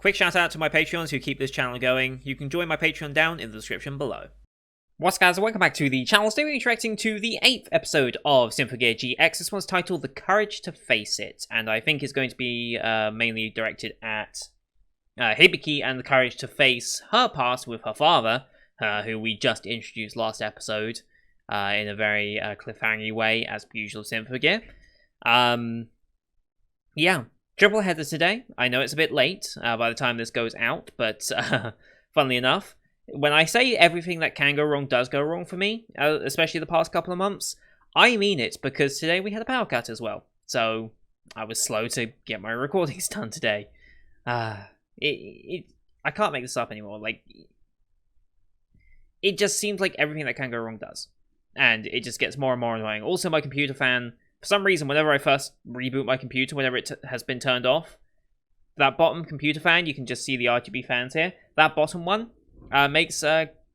Quick shout out to my Patreons who keep this channel going. You can join my Patreon down in the description below. What's up, guys, and welcome back to the channel. Today we're interacting to the 8th episode of Symphogear GX. This one's titled The Courage to Face It, and I think it's going to be mainly directed at Hibiki and the courage to face her past with her father, who we just introduced last episode in a very cliffhanger way, as per usual Symphogear. Yeah. Triple header today. I know it's a bit late by the time this goes out, but funnily enough, when I say everything that can go wrong does go wrong for me, especially the past couple of months, I mean it, because today we had a power cut as well. So I was slow to get my recordings done today. I can't make this up anymore. Like, it just seems like everything that can go wrong does, and it just gets more and more annoying. Also, my computer fan, for some reason, whenever I first reboot my computer, whenever it has been turned off, that bottom computer fan, you can just see the RGB fans here, that bottom one makes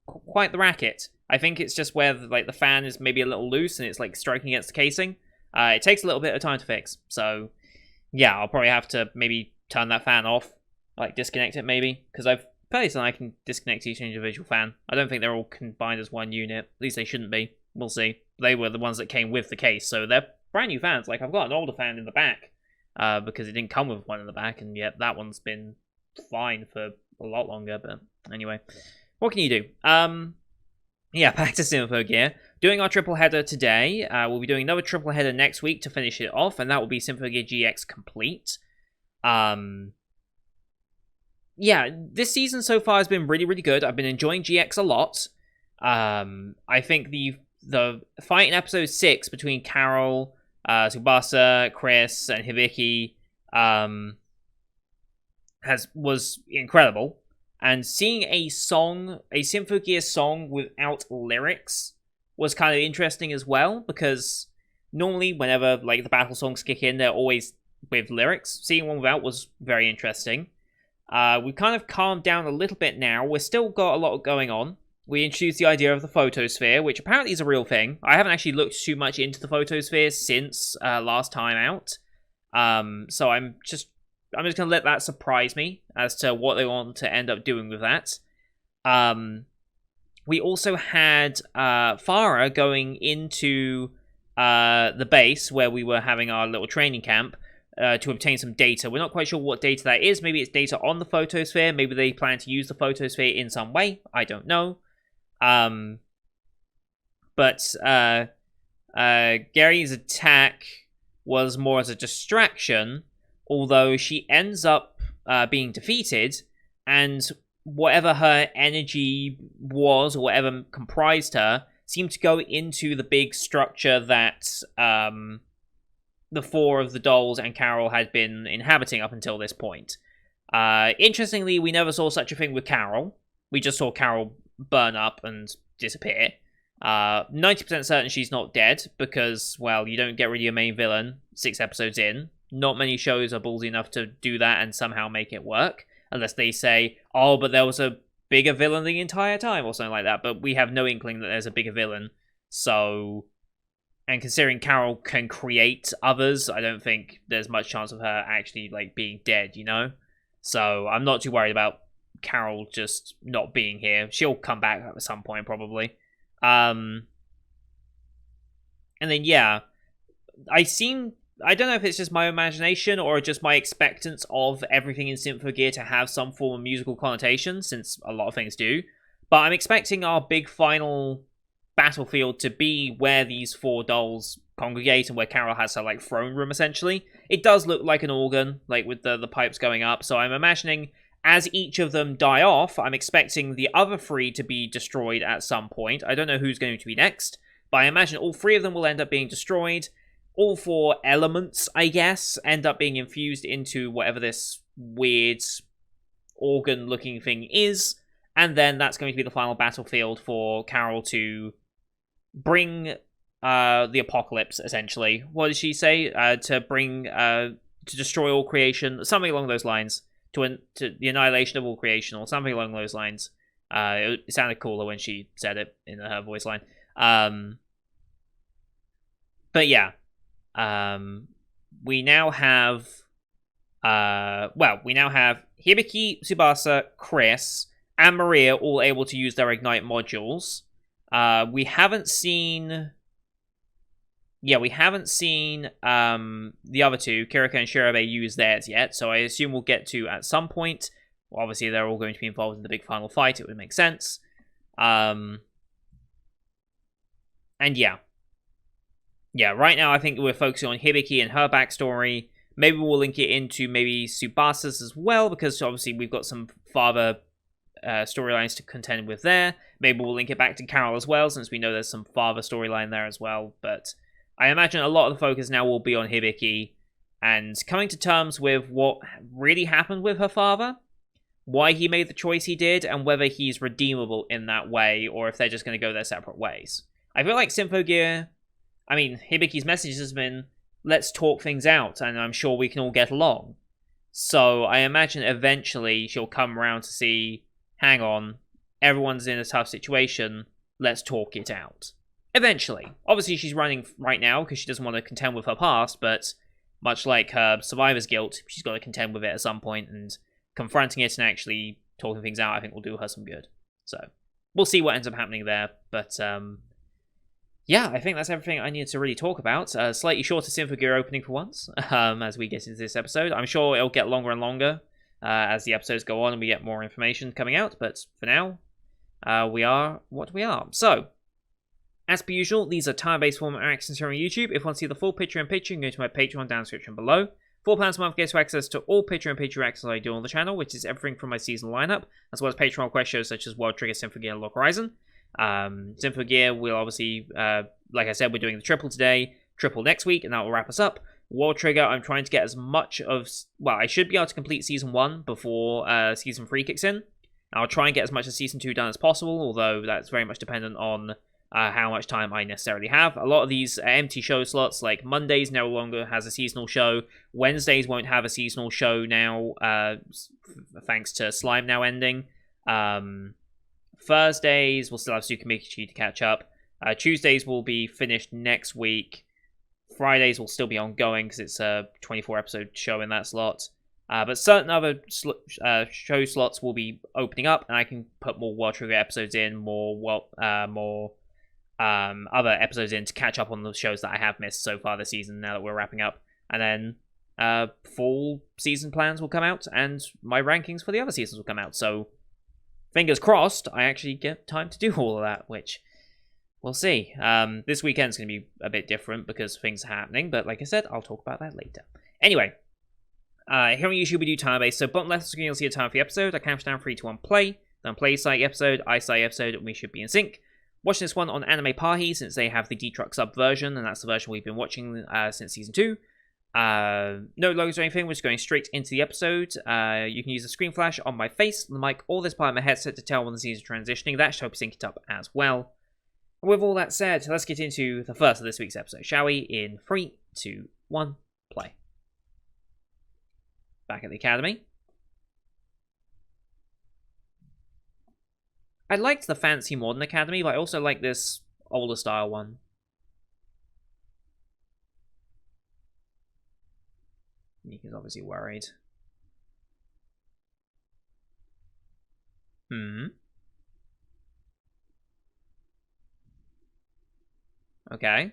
quite the racket. I think it's just where the fan is maybe a little loose and it's like striking against the casing. It takes a little bit of time to fix, so yeah, I'll probably have to maybe turn that fan off, like disconnect it maybe, because I've fairly certain I can disconnect each individual fan. I don't think they're all combined as one unit, at least they shouldn't be. We'll see. They were the ones that came with the case, so they're brand new fans. Like, I've got an older fan in the back because it didn't come with one in the back, and yet that one's been fine for a lot longer. But anyway, what can you do? Yeah, back to Symphogear. Doing our triple header today. We'll be doing another triple header next week to finish it off, and that will be Symphogear GX Complete. Yeah, this season so far has been really, really good. I've been enjoying GX a lot. I think the fight in episode 6 between Carol, Tsubasa, Chris, and Hibiki was incredible. And seeing a Symphogear song without lyrics was kind of interesting as well, because normally whenever the battle songs kick in, they're always with lyrics. Seeing one without was very interesting. We've kind of calmed down a little bit now. We've still got a lot going on. We introduced the idea of the photosphere, which apparently is a real thing. I haven't actually looked too much into the photosphere since last time out. So I'm just going to let that surprise me as to what they want to end up doing with that. We also had Farah going into the base where we were having our little training camp to obtain some data. We're not quite sure what data that is. Maybe it's data on the photosphere. Maybe they plan to use the photosphere in some way. I don't know. But Gary's attack was more as a distraction, although she ends up being defeated, and whatever her energy was, or whatever comprised her, seemed to go into the big structure that the 4 of the dolls and Carol had been inhabiting up until this point. Interestingly, we never saw such a thing with Carol. We just saw Carol burn up and disappear. 90% certain she's not dead, because, well, you don't get rid of your main villain 6 episodes in. Not many shows are ballsy enough to do that and somehow make it work, unless they say, oh, but there was a bigger villain the entire time, or something like that. But we have no inkling that there's a bigger villain, so... And considering Carol can create others, I don't think there's much chance of her actually, being dead, you know? So I'm not too worried about Carol just not being here. She'll come back at some point, probably. And then, yeah, I don't know if it's just my imagination or just my expectance of everything in Symphogear to have some form of musical connotation, since a lot of things do. But I'm expecting our big final battlefield to be where these 4 dolls congregate and where Carol has her throne room, essentially. It does look like an organ, with the pipes going up, so I'm imagining as each of them die off, I'm expecting the other 3 to be destroyed at some point. I don't know who's going to be next, but I imagine all 3 of them will end up being destroyed. All 4 elements, I guess, end up being infused into whatever this weird organ-looking thing is, and then that's going to be the final battlefield for Carol to bring the apocalypse, essentially. What did she say? To destroy all creation, something along those lines. To the annihilation of all creation, or something along those lines. It sounded cooler when she said it in her voice line. But yeah, we now have Well, we now have Hibiki, Tsubasa, Chris, and Maria all able to use their Ignite modules. We haven't seen... Yeah, we haven't seen the other two, Kiriko and Shirabe, use theirs yet, so I assume we'll get to at some point. Well, obviously, they're all going to be involved in the big final fight. It would make sense. And yeah. Yeah, right now I think we're focusing on Hibiki and her backstory. Maybe we'll link it into maybe Tsubasa's as well, because obviously we've got some father storylines to contend with there. Maybe we'll link it back to Carol as well, since we know there's some father storyline there as well. But I imagine a lot of the focus now will be on Hibiki and coming to terms with what really happened with her father, why he made the choice he did, and whether he's redeemable in that way, or if they're just going to go their separate ways. I feel like Symphogear... I mean, Hibiki's message has been, let's talk things out, and I'm sure we can all get along. So I imagine eventually she'll come around to see, hang on, everyone's in a tough situation, let's talk it out. Eventually. Obviously she's running right now because she doesn't want to contend with her past, but much like her survivor's guilt, she's got to contend with it at some point, and confronting it and actually talking things out I think will do her some good. So, we'll see what ends up happening there, but yeah, I think that's everything I needed to really talk about. Slightly shorter Symphogear opening for once, as we get into this episode. I'm sure it'll get longer and longer as the episodes go on and we get more information coming out, but for now, we are what we are. So, as per usual, these are time-based format reactions here on YouTube. If you want to see the full picture-in-picture, you can go to my Patreon down in the description below. £4 a month gets you access to all picture-in-picture reactions I do on the channel, which is everything from my season lineup, as well as Patreon request shows such as World Trigger, Symphogear, and Lock Horizon. Symphogear will obviously, like I said, we're doing the triple today, triple next week, and that will wrap us up. World Trigger, I'm trying to get as much of... Well, I should be able to complete Season 1 before Season 3 kicks in. I'll try and get as much of Season 2 done as possible, although that's very much dependent on how much time I necessarily have. A lot of these empty show slots, like Mondays no longer has a seasonal show. Wednesdays won't have a seasonal show now, thanks to Slime now ending. Thursdays, we'll still have Tsukimichi to catch up. Tuesdays will be finished next week. Fridays will still be ongoing because it's a 24-episode show in that slot. But certain other show slots will be opening up, and I can put more World Trigger episodes in, more other episodes in to catch up on the shows that I have missed so far this season now that we're wrapping up. And then full season plans will come out, and my rankings for the other seasons will come out. So, fingers crossed, I actually get time to do all of that, which we'll see. This weekend's going to be a bit different because things are happening, but like I said, I'll talk about that later. Anyway, here on YouTube we do time-based, so bottom left of the screen you'll see a time for the episode. I count down 3, 2, 1, play. Then play site episode, I site episode, and we should be in sync. Watching this one on Anime Pahi since they have the D-Truck sub version, and that's the version we've been watching since Season 2. No logos or anything, we're just going straight into the episode. You can use the screen flash on my face, the mic, or this part of my headset to tell when the scene is transitioning. That should help sync it up as well. And with all that said, let's get into the first of this week's episode, shall we? In 3, 2, 1, play. Back at the academy. I liked the fancy modern academy, but I also like this older style one. Nika's obviously worried. Okay.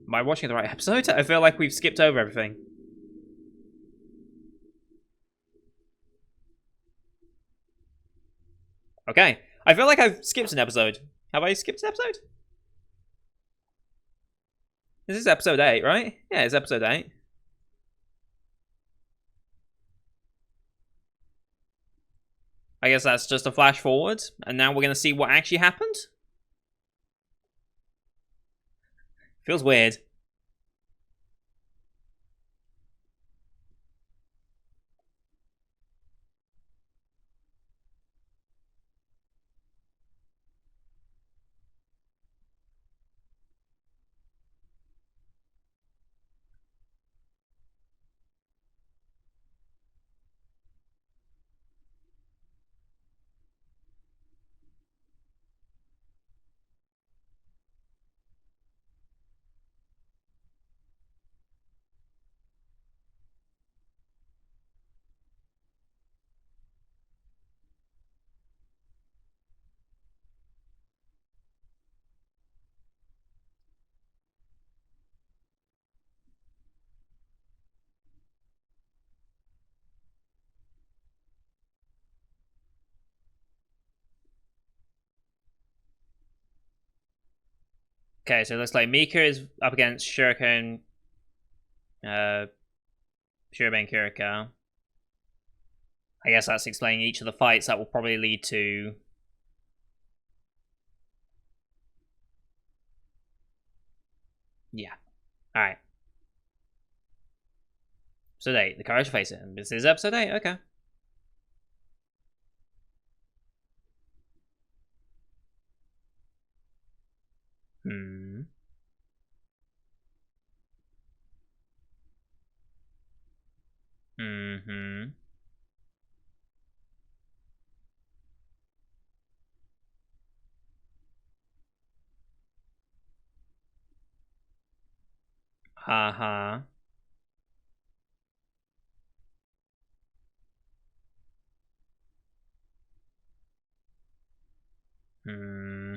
Am I watching the right episode? I feel like we've skipped over everything. Okay. I feel like I've skipped an episode. Have I skipped an episode? This is episode 8, right? Yeah, it's episode 8. I guess that's just a flash forward, and now we're going to see what actually happened? Feels weird. Okay, so it looks like Mika is up against Shuriken, Shuriken Kuriko. I guess that's explaining each of the fights that will probably lead to. Yeah. Alright. Episode 8, The Courage to Face It. This is episode 8, okay. Hmm. Mm-hmm. Ha. Hmm.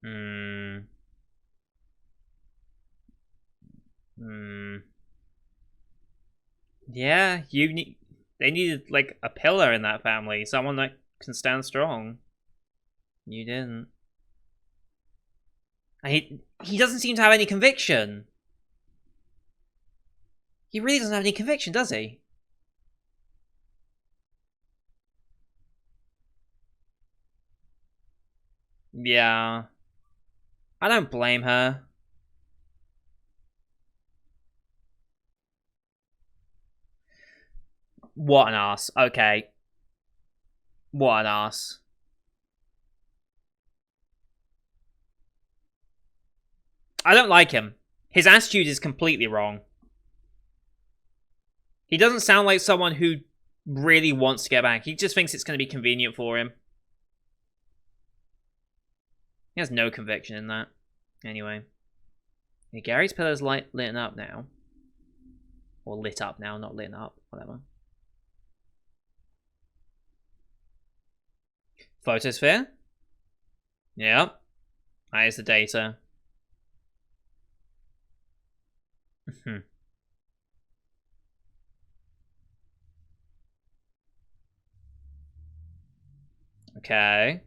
Hmm. Hmm. Yeah, you need. They needed like a pillar in that family, someone that can stand strong. You didn't. He doesn't seem to have any conviction. He really doesn't have any conviction, does he? Yeah. I don't blame her. What an ass. Okay. What an ass. I don't like him. His attitude is completely wrong. He doesn't sound like someone who really wants to get back. He just thinks it's going to be convenient for him. He has no conviction in that. Anyway. Yeah, Gary's pillar's lit up now. Or lit up now, not lit up. Whatever. Photosphere? Yep. That is the data. Okay.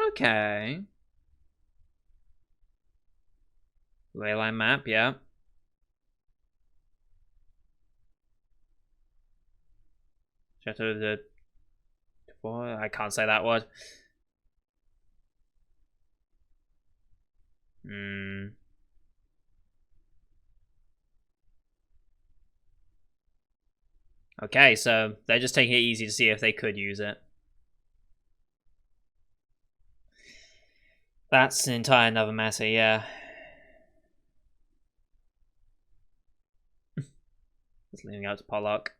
Okay. Leyline map, yeah. Chateau de... I can't say that word. Hmm. Okay, so they're just taking it easy to see if they could use it. That's an entire another matter, yeah. It's leaning out to Pollock.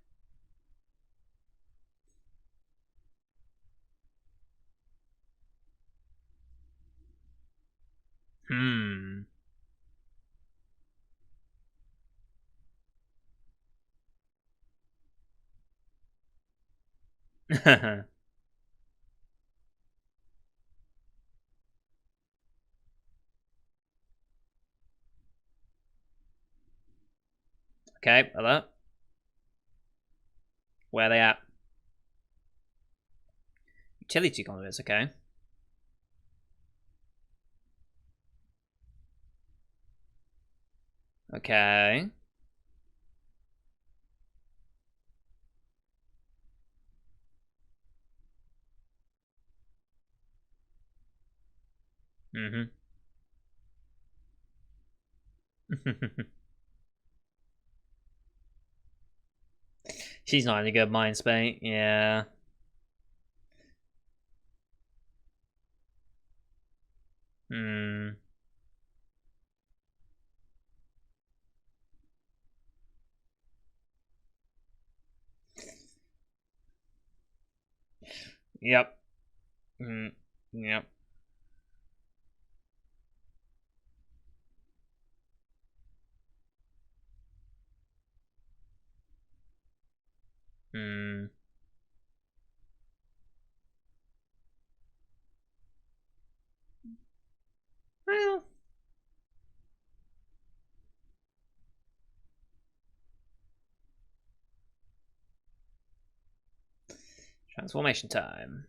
Hmm. Okay, hello. Where are they at? Utility conduits, okay. Okay. Mm-hmm. She's not in a good mind state, yeah. Hmm. Yep. Mm. Yep. Hmm. Well, Transformation time.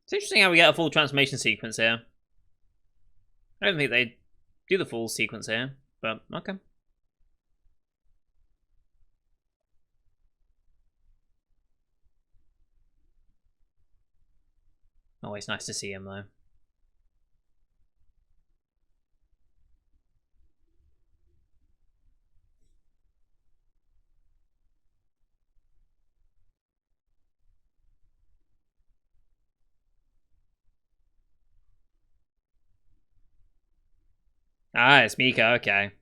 It's interesting how we get a full transformation sequence here. I don't think they do the full sequence here, but okay. Always nice to see him, though. Ah, it's Mika, okay.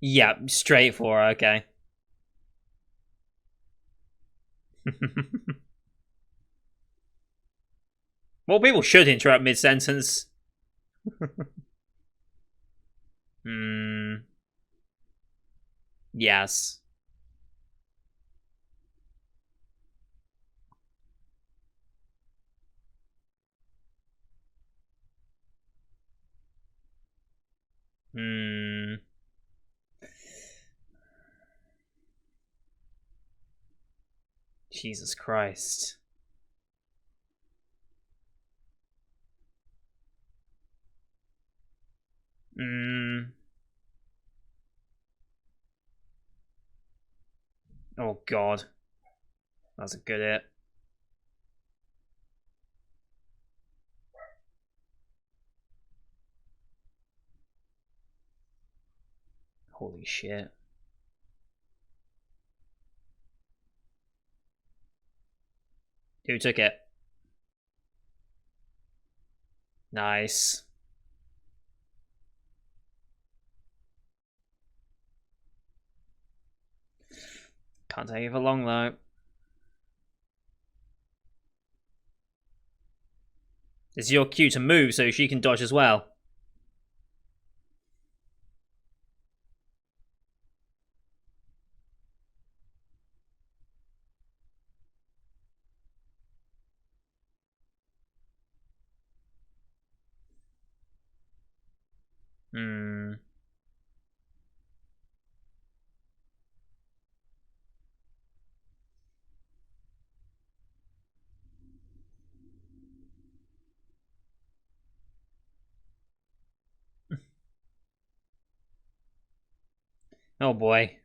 Yeah, straight for her, okay. Well, people should interrupt mid-sentence. Yes. Jesus Christ. Oh god. That's a good hit. Holy shit. Who took it? Nice. Can't take it for long though. This is your cue to move so she can dodge as well. Oh boy.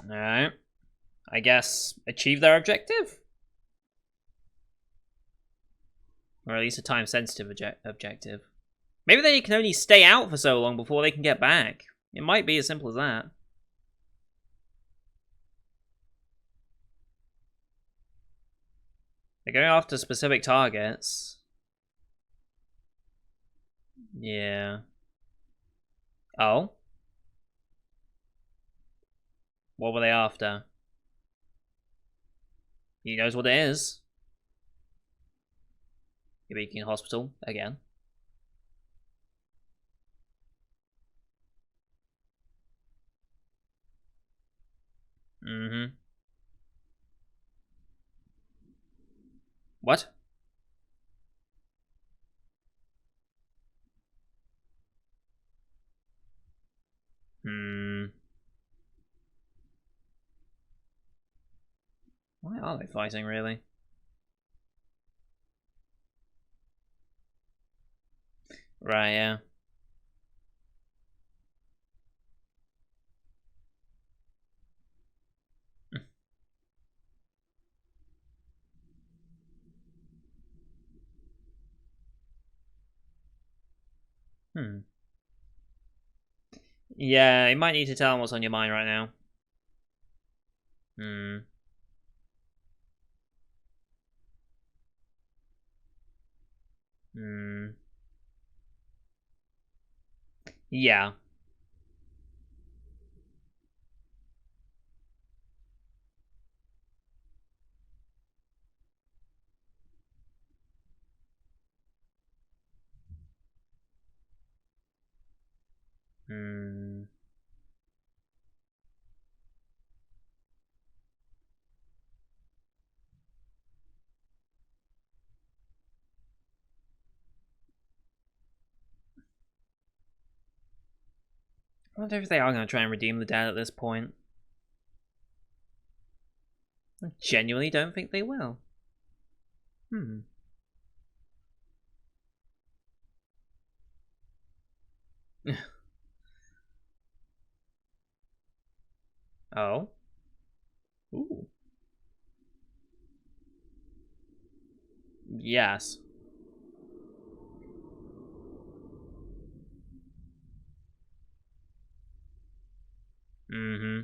Alright. I guess achieve their objective? Or at least a time-sensitive objective. Maybe they can only stay out for so long before they can get back. It might be as simple as that. They're going after specific targets. Yeah. Oh? What were they after? He knows what it is. You're hospital again. What? Why are they fighting, really? Right, yeah. Yeah, you might need to tell them what's on your mind right now. Yeah. I wonder if they are going to try and redeem the dad at this point. I genuinely don't think they will. Oh. Ooh. Yes. Mm-hmm.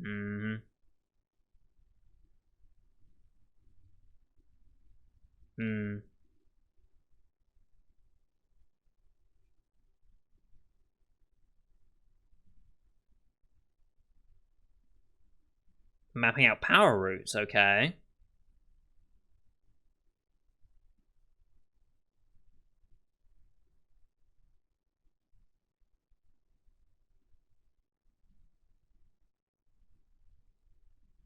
Mm-hmm. Mm. Mapping out power routes, okay.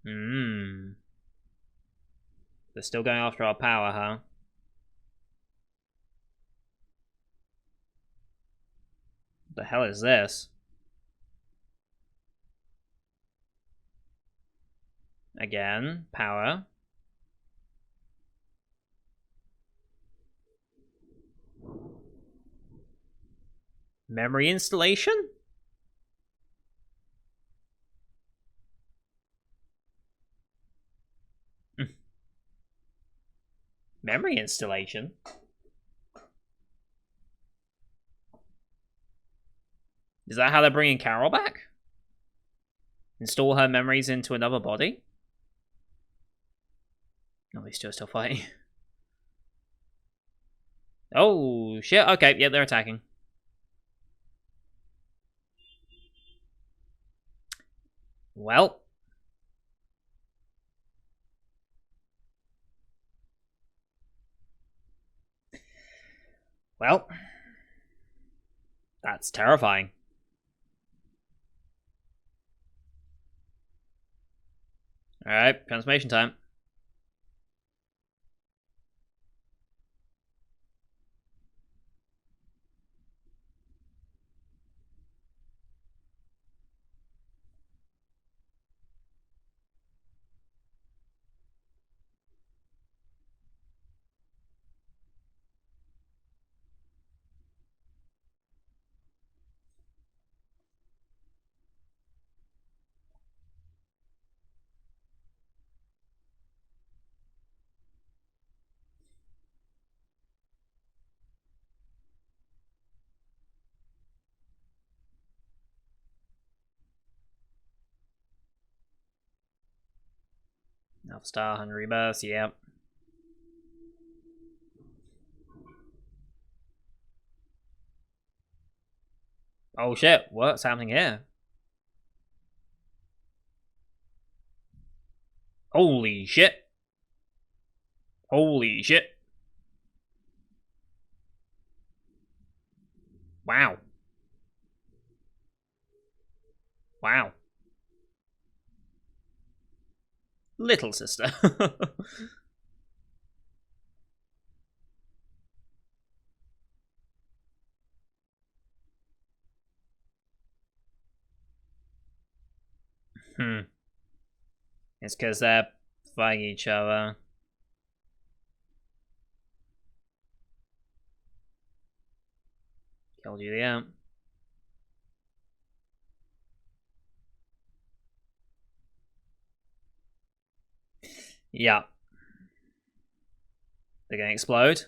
Hmm. They're still going after our power, huh? What the hell is this? Again, power. Memory installation? Memory installation? Is that how they're bringing Carol back? Install her memories into another body? No, these two are still fighting. Oh, shit. Okay, yeah, they're attacking. Well. Well. That's terrifying. Alright, transformation time. Alpha Star, Hungry Rebirth, yep. Oh shit, what's happening here? Holy shit. Holy shit. Wow. Wow. Little sister. It's because they're fighting each other. Killed you, yeah. Yeah. They're gonna explode.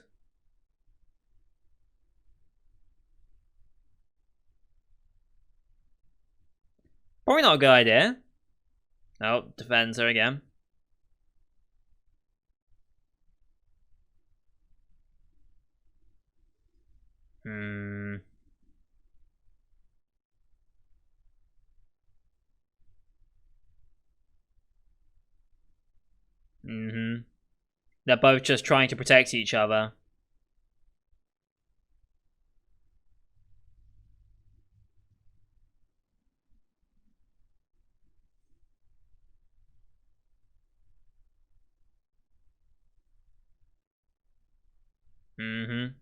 Probably not a good idea. Oh, defends her again. Hmm. Mm-hmm. They're both just trying to protect each other. Mm-hmm.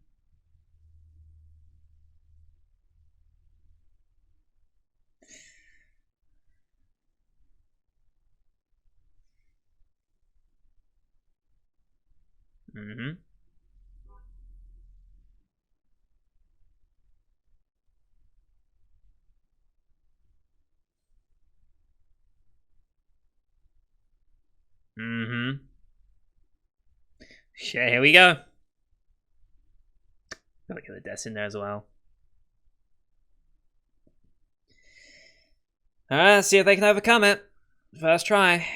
Mm-hmm. Mm-hmm. Yeah, here we go. Gotta get the deaths in there as well. Alright, let's see if they can overcome it. First try.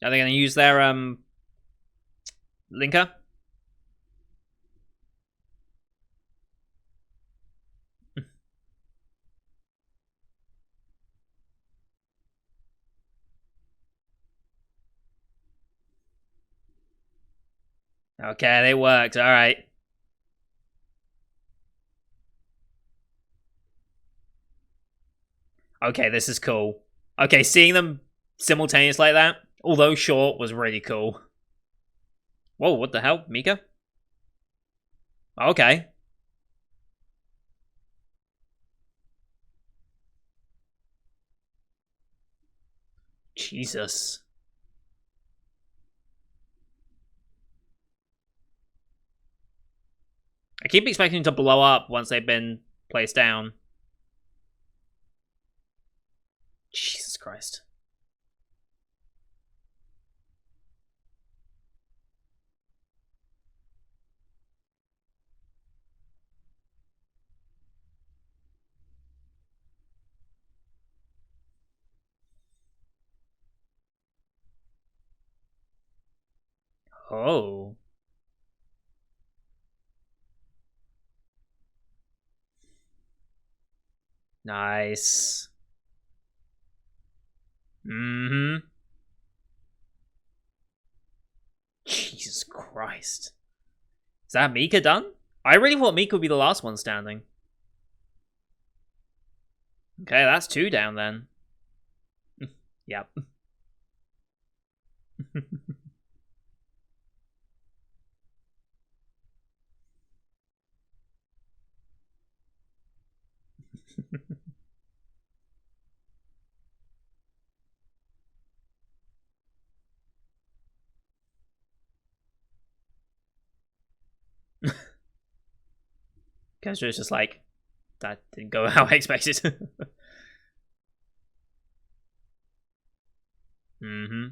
Are they going to use their linker? Okay, they worked. All right. Okay, this is cool. Okay, seeing them simultaneous like that, although short, was really cool. Whoa, what the hell, Mika? Okay. Jesus. I keep expecting them to blow up once they've been placed down. Jesus Christ. Oh. Nice. Mm-hmm. Jesus Christ. Is that Mika done? I really thought Mika would be the last one standing. Okay, that's 2 down then. Yep. Kenzo is just like, that didn't go how I expected. Mm-hmm.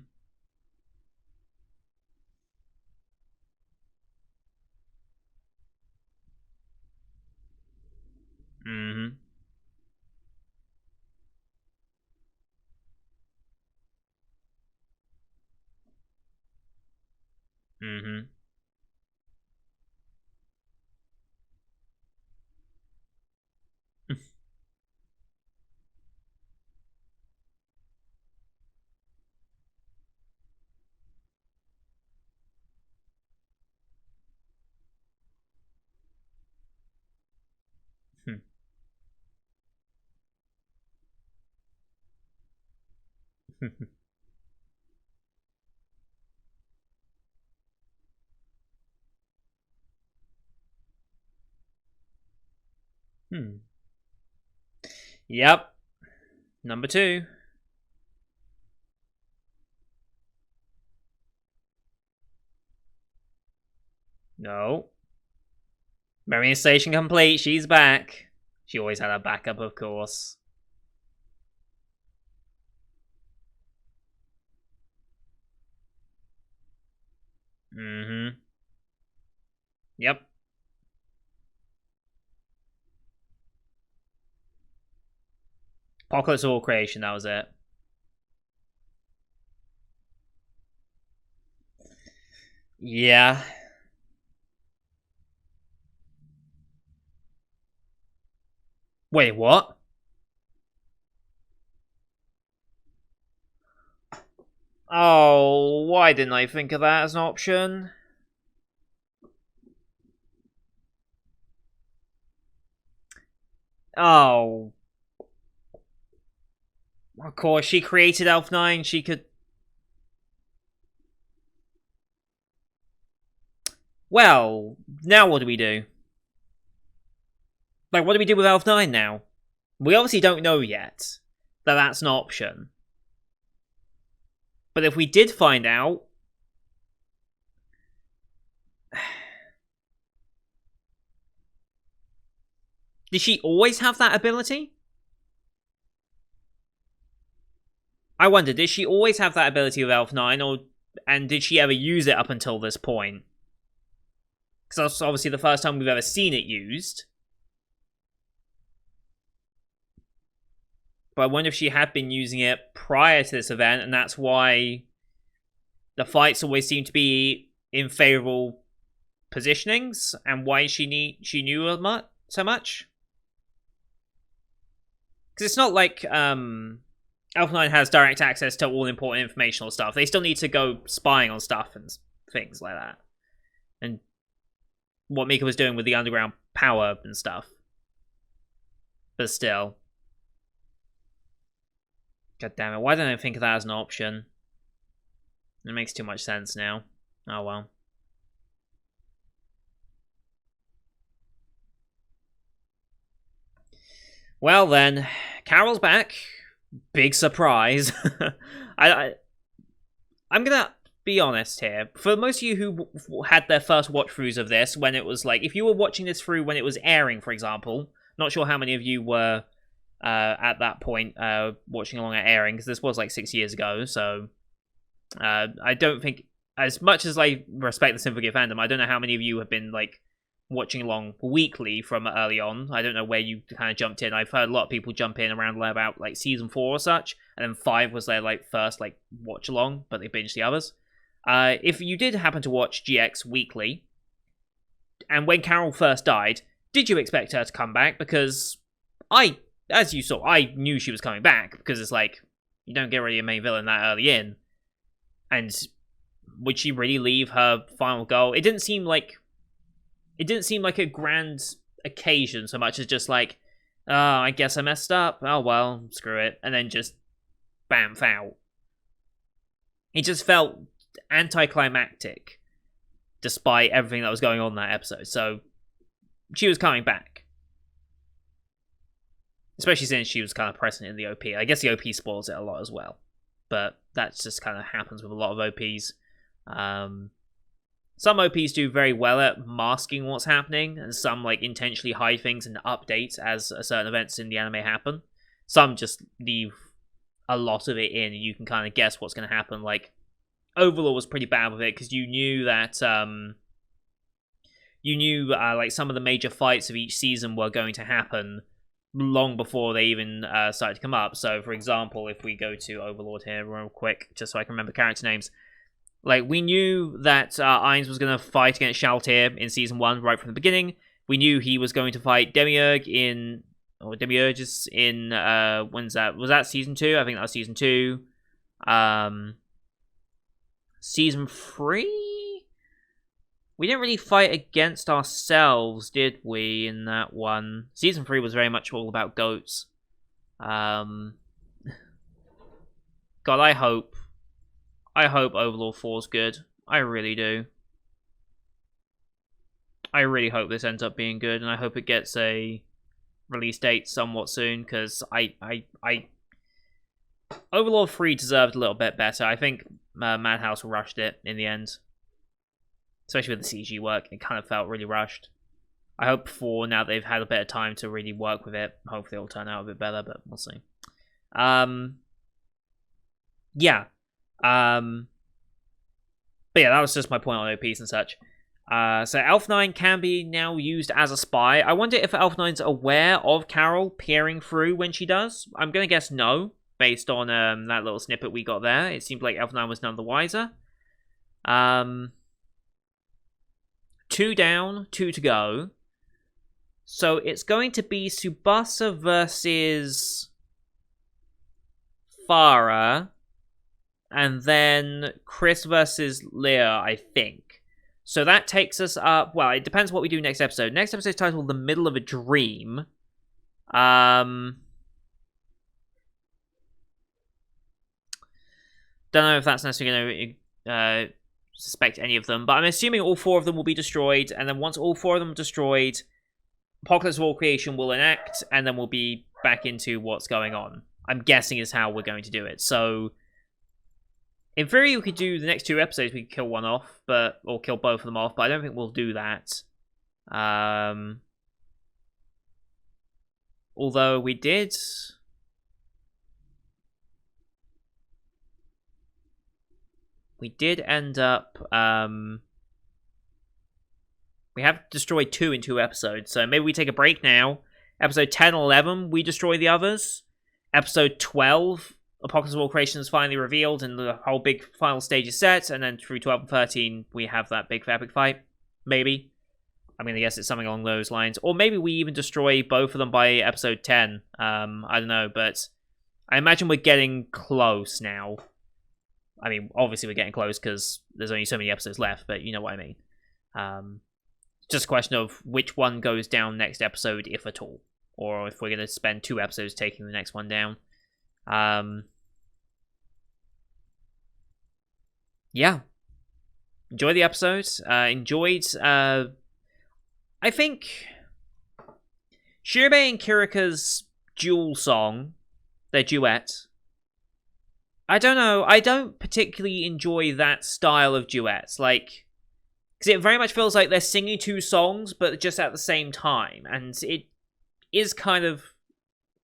Mm-hmm. Mm-hmm. Hmm. Yep. Number 2. No. Marine station complete. She's back. She always had a backup, of course. Mm-hmm. Yep. Apocalypse All Creation, that was it. Yeah. Wait, what? Oh, why didn't I think of that as an option? Oh. Of course, she created Elf 9, she could... Well, now what do we do? Like, what do we do with Elf9 now? We obviously don't know yet that that's an option. But if we did find out... Did she always have that ability? I wonder, did she always have that ability with Elf9, and did she ever use it up until this point? Because that's obviously the first time we've ever seen it used. But I wonder if she had been using it prior to this event, and that's why the fights always seem to be in favorable positionings, and why she knew so much. Because it's not like Elf9 has direct access to all important informational stuff. They still need to go spying on stuff and things like that. And what Mika was doing with the underground power and stuff. But still. God damn it, why don't I think of that as an option? It makes too much sense now. Oh well. Well then, Carol's back. Big surprise. I'm gonna be honest here. For most of you who had their first watch-throughs of this, when it was like, if you were watching this through when it was airing, for example, not sure how many of you were at that point watching along at airing, because this was like 6 years ago, so I don't think, as much as I respect the Symphogear fandom, I don't know how many of you have been like watching along weekly from early on. I don't know where you kind of jumped in. I've heard a lot of people jump in around about like season 4 or such, and then 5 was their like first like watch along, but they binged the others. If you did happen to watch GX weekly, and when Carol first died, did you expect her to come back? Because as you saw, I knew she was coming back, because it's like, you don't get rid of your main villain that early in. And would she really leave her final goal? It didn't seem like a grand occasion so much as just like, oh, I guess I messed up. Oh well, screw it. And then just bamf out. It just felt anticlimactic, despite everything that was going on in that episode. So she was coming back. Especially since she was kind of present in the OP. I guess the OP spoils it a lot as well. But that just kind of happens with a lot of OPs. Some OPs do very well at masking what's happening, and some like intentionally hide things and update as certain events in the anime happen. Some just leave a lot of it in, and you can kind of guess what's going to happen. Like, Overlord was pretty bad with it, because you knew that like some of the major fights of each season were going to happen long before they even started to come up. So, for example, if we go to Overlord here real quick, just so I can remember character names. Like, we knew that Ainz was going to fight against Shaltir in Season 1 right from the beginning. We knew he was going to fight Demiurges in... when's that? Was that Season 2? I think that was Season 2. Season 3? We didn't really fight against ourselves, did we, in that one? Season 3 was very much all about goats. God, I hope Overlord 4's good. I really do. I really hope this ends up being good, and I hope it gets a release date somewhat soon, because Overlord 3 deserved a little bit better. I think Madhouse rushed it in the end. Especially with the CG work, it kind of felt really rushed. I hope 4, now they've had a bit of time to really work with it, hopefully it'll turn out a bit better, but we'll see. Yeah. But yeah, that was just my point on OPs and such. So Elf9 can be now used as a spy. I wonder if Elf9's aware of Carol peering through when she does. I'm going to guess no, based on that little snippet we got there. It seemed like Elf9 was none the wiser. 2 down, 2 to go. So it's going to be Tsubasa versus Farah. And then Chris versus Leah, I think. So that takes us up... Well, it depends what we do next episode. Next episode is titled The Middle of a Dream. Don't know if that's necessarily going to suspect any of them. But I'm assuming all 4 of them will be destroyed. And then once all 4 of them are destroyed, Apocalypse War Creation will enact, and then we'll be back into what's going on. I'm guessing is how we're going to do it. So, in theory, we could do the next 2 episodes. We could kill one off, or kill both of them off. But I don't think we'll do that. Although we did end up. We have destroyed 2 in 2 episodes, so maybe we take a break now. Episode 10 and 11, we destroy the others. Episode 12, Apocalypse War Creation is finally revealed, and the whole big final stage is set, and then through 12 and 13, we have that big epic fight. Maybe. I mean, I guess it's something along those lines. Or maybe we even destroy both of them by episode 10. I don't know, but I imagine we're getting close now. I mean, obviously we're getting close because there's only so many episodes left, but you know what I mean. Just a question of which one goes down next episode, if at all. Or if we're going to spend 2 episodes taking the next one down. Yeah. Enjoy the episode. Enjoyed... I think... Shirobei and Kirika's dual song, their duet... I don't know, I don't particularly enjoy that style of duets, like... Because it very much feels like they're singing 2 songs, but just at the same time. And it is kind of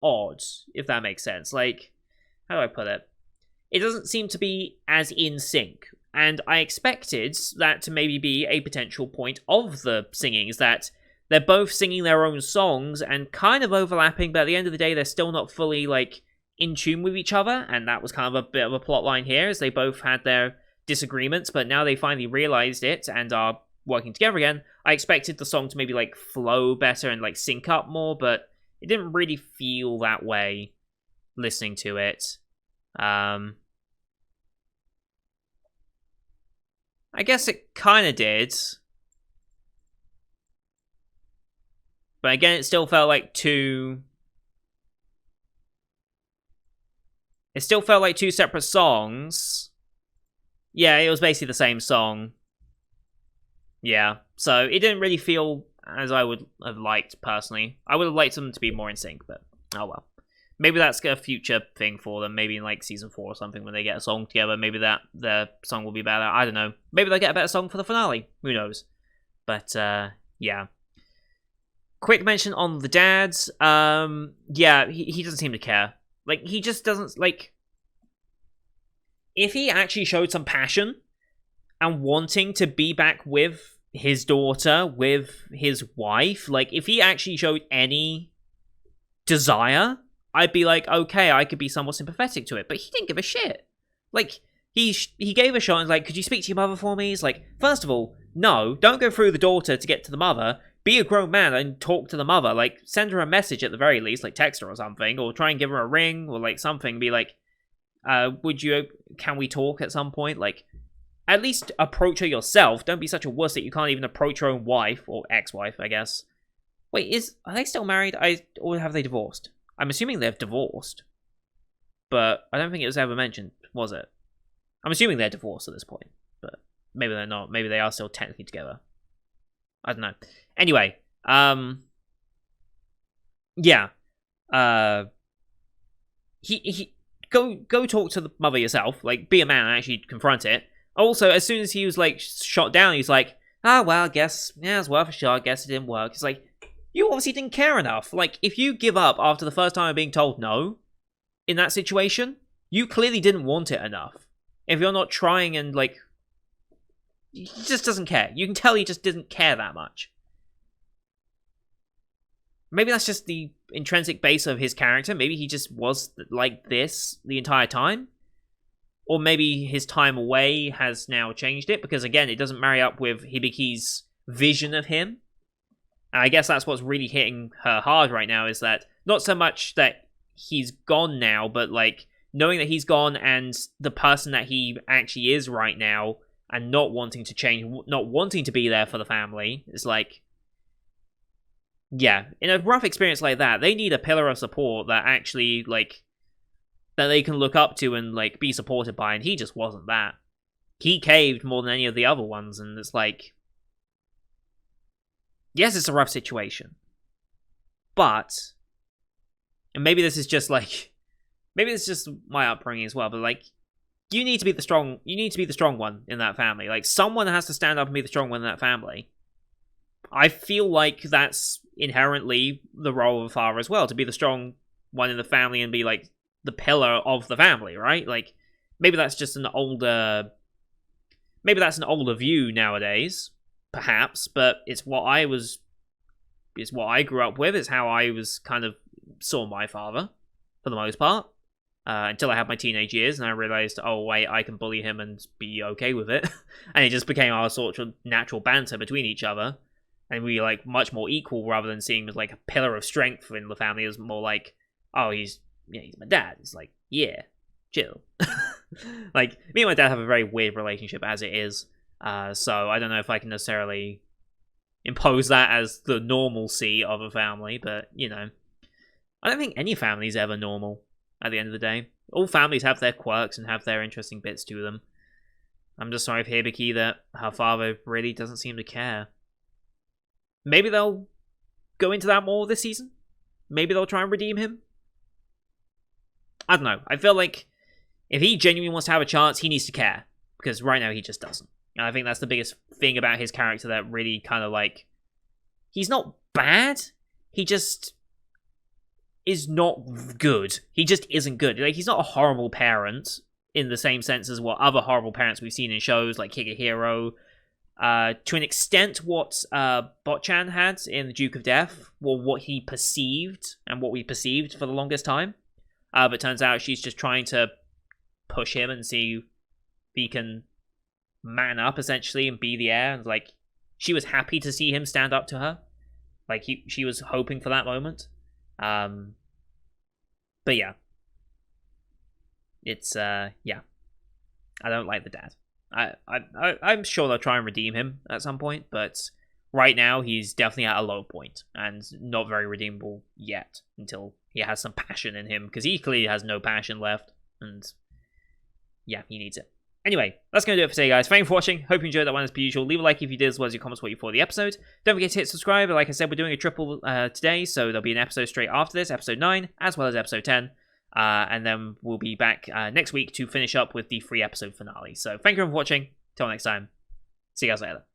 odd, if that makes sense. Like, how do I put it? It doesn't seem to be as in sync. And I expected that to maybe be a potential point of the singing, is that they're both singing their own songs and kind of overlapping, but at the end of the day, they're still not fully, like, in tune with each other. And that was kind of a bit of a plot line here, as they both had their disagreements, but now they finally realized it and are working together again. I expected the song to maybe like flow better and like sync up more, but it didn't really feel that way listening to it. I guess it kind of did, but again, it still felt like two separate songs. Yeah, it was basically the same song. Yeah, so it didn't really feel as I would have liked, personally. I would have liked them to be more in sync, but oh well. Maybe that's a future thing for them. Maybe in like season 4 or something, when they get a song together, maybe that their song will be better. I don't know. Maybe they'll get a better song for the finale. Who knows? But yeah. Quick mention on the dads. Yeah, he doesn't seem to care. Like, he just doesn't, like... If he actually showed some passion and wanting to be back with his daughter, with his wife, like, if he actually showed any desire, I'd be like, okay, I could be somewhat sympathetic to it. But he didn't give a shit. Like, he gave a shot and was like, could you speak to your mother for me? He's like, first of all, no, don't go through the daughter to get to the mother. Be a grown man and talk to the mother. Like, send her a message at the very least, like text her or something, or try and give her a ring, or like something, be like, can we talk at some point? Like, at least approach her yourself. Don't be such a wuss that you can't even approach your own wife, or ex-wife, I guess. Wait, are they still married? Or have they divorced? I'm assuming they've divorced. But I don't think it was ever mentioned, was it? I'm assuming they're divorced at this point. But maybe they're not. Maybe they are still technically together. I don't know. Anyway, yeah. He go talk to the mother yourself. Like, be a man and actually confront it. Also, as soon as he was, like, shot down, he's like, well, I guess, yeah, it's worth a shot. I guess it didn't work. It's like, you obviously didn't care enough. Like, if you give up after the first time of being told no, in that situation, you clearly didn't want it enough. If you're not trying and, like, he just doesn't care. You can tell he just didn't care that much. Maybe that's just the intrinsic base of his character. Maybe he just was like this the entire time. Or maybe his time away has now changed it, because again, it doesn't marry up with Hibiki's vision of him. And I guess that's what's really hitting her hard right now, is that not so much that he's gone now, but like knowing that he's gone and the person that he actually is right now, and not wanting to change, not wanting to be there for the family, is like, yeah, in a rough experience like that, they need a pillar of support that actually, like, that they can look up to and, like, be supported by, and he just wasn't that. He caved more than any of the other ones, and it's like, yes, it's a rough situation. But, and maybe this is just like, maybe it's just my upbringing as well, but like, you need to be the strong one in that family. Like, someone has to stand up and be the strong one in that family. I feel like that's inherently the role of a father as well, to be the strong one in the family and be like the pillar of the family, right? Like, maybe that's just an older view nowadays, perhaps, but it's what I grew up with. It's how I was kind of saw my father for the most part, until I had my teenage years and I realized, oh wait, I can bully him and be okay with it. And it just became our sort of natural banter between each other, and we were like much more equal rather than seeing him as like a pillar of strength in the family. It was more like, oh, he's my dad. It's like, yeah, chill. Like, me and my dad have a very weird relationship as it is, so I don't know if I can necessarily impose that as the normalcy of a family, but, you know, I don't think any family is ever normal at the end of the day. All families have their quirks and have their interesting bits to them. I'm just sorry for Hibiki that her father really doesn't seem to care. Maybe they'll go into that more this season? Maybe they'll try and redeem him? I don't know. I feel like if he genuinely wants to have a chance, he needs to care. Because right now he just doesn't. And I think that's the biggest thing about his character that really kind of like... He's not bad. He just is not good. He just isn't good. Like, he's not a horrible parent in the same sense as what other horrible parents we've seen in shows like Higehiro. To an extent, what Botchan had in The Duke of Death, or what he perceived, and what we perceived for the longest time. But turns out she's just trying to push him and see if he can man up, essentially, and be the heir. And like, she was happy to see him stand up to her. Like, she was hoping for that moment. But yeah. It's, yeah. I don't like the dad. I'm sure they'll try and redeem him at some point, but right now he's definitely at a low point and not very redeemable yet until he has some passion in him, because he clearly has no passion left, and yeah, he needs it. Anyway, that's going to do it for today, guys. Thank you for watching. Hope you enjoyed that one as per usual. Leave a like if you did, as well as your comments what you thought of the episode. Don't forget to hit subscribe. Like I said, we're doing a triple today, so there'll be an episode straight after this, episode 9, as well as episode 10. And then we'll be back next week to finish up with the 3-episode finale. So thank you for watching. Till next time. See you guys later.